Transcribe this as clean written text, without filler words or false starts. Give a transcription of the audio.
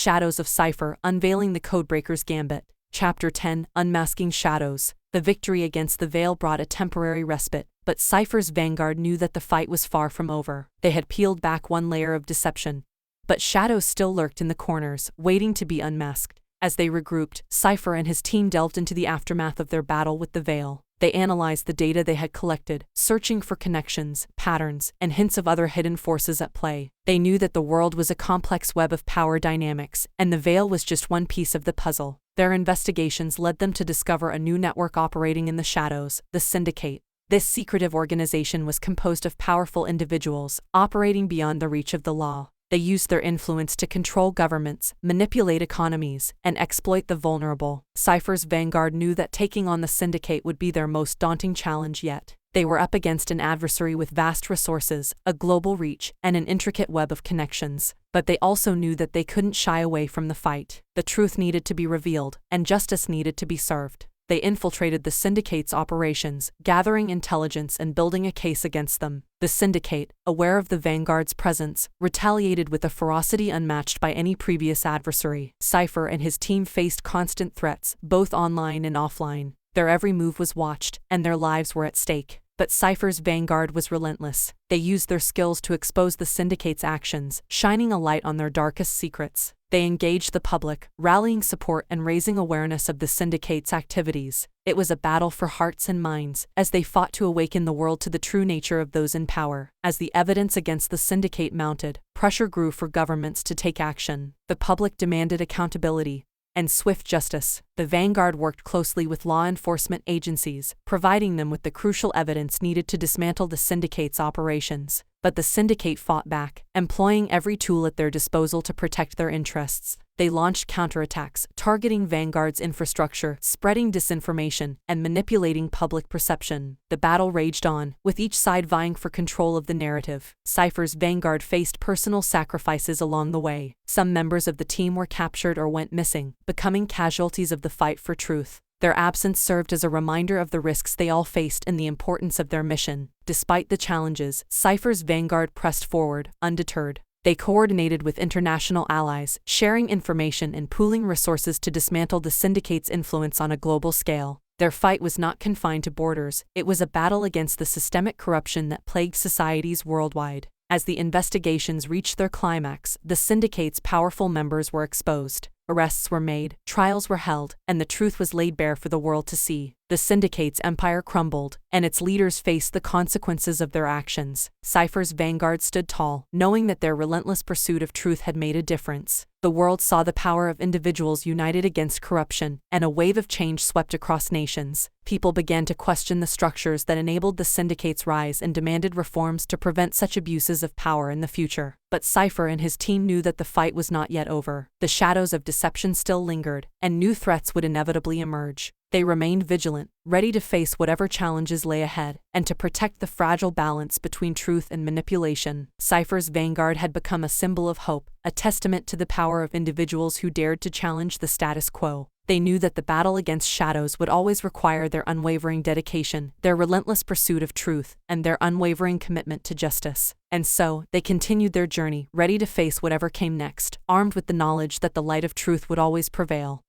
Shadows of Cipher, Unveiling the Codebreakers Gambit. Chapter 10, Unmasking Shadows. The victory against the Veil brought a temporary respite, but Cipher's Vanguard knew that the fight was far from over. They had peeled back one layer of deception, but shadows still lurked in the corners, waiting to be unmasked. As they regrouped, Cipher and his team delved into the aftermath of their battle with the Veil. They analyzed the data they had collected, searching for connections, patterns, and hints of other hidden forces at play. They knew that the world was a complex web of power dynamics, and the Veil was just one piece of the puzzle. Their investigations led them to discover a new network operating in the shadows, the Syndicate. This secretive organization was composed of powerful individuals, operating beyond the reach of the law. They used their influence to control governments, manipulate economies, and exploit the vulnerable. Cipher's Vanguard knew that taking on the Syndicate would be their most daunting challenge yet. They were up against an adversary with vast resources, a global reach, and an intricate web of connections. But they also knew that they couldn't shy away from the fight. The truth needed to be revealed, and justice needed to be served. They infiltrated the Syndicate's operations, gathering intelligence and building a case against them. The Syndicate, aware of the Vanguard's presence, retaliated with a ferocity unmatched by any previous adversary. Cipher and his team faced constant threats, both online and offline. Their every move was watched, and their lives were at stake. But Cipher's Vanguard was relentless. They used their skills to expose the Syndicate's actions, shining a light on their darkest secrets. They engaged the public, rallying support and raising awareness of the Syndicate's activities. It was a battle for hearts and minds, as they fought to awaken the world to the true nature of those in power. As the evidence against the Syndicate mounted, pressure grew for governments to take action. The public demanded accountability and swift justice. The Vanguard worked closely with law enforcement agencies, providing them with the crucial evidence needed to dismantle the Syndicate's operations. But the Syndicate fought back, employing every tool at their disposal to protect their interests. They launched counterattacks, targeting Vanguard's infrastructure, spreading disinformation, and manipulating public perception. The battle raged on, with each side vying for control of the narrative. Cipher's Vanguard faced personal sacrifices along the way. Some members of the team were captured or went missing, becoming casualties of the fight for truth. Their absence served as a reminder of the risks they all faced and the importance of their mission. Despite the challenges, Cipher's Vanguard pressed forward, undeterred. They coordinated with international allies, sharing information and pooling resources to dismantle the Syndicate's influence on a global scale. Their fight was not confined to borders. It was a battle against the systemic corruption that plagued societies worldwide. As the investigations reached their climax, the Syndicate's powerful members were exposed. Arrests were made, trials were held, and the truth was laid bare for the world to see. The Syndicate's empire crumbled, and its leaders faced the consequences of their actions. Cipher's Vanguard stood tall, knowing that their relentless pursuit of truth had made a difference. The world saw the power of individuals united against corruption, and a wave of change swept across nations. People began to question the structures that enabled the Syndicate's rise and demanded reforms to prevent such abuses of power in the future. But Cipher and his team knew that the fight was not yet over. The shadows of deception still lingered, and new threats would inevitably emerge. They remained vigilant, ready to face whatever challenges lay ahead, and to protect the fragile balance between truth and manipulation. Cipher's Vanguard had become a symbol of hope, a testament to the power of individuals who dared to challenge the status quo. They knew that the battle against shadows would always require their unwavering dedication, their relentless pursuit of truth, and their unwavering commitment to justice. And so, they continued their journey, ready to face whatever came next, armed with the knowledge that the light of truth would always prevail.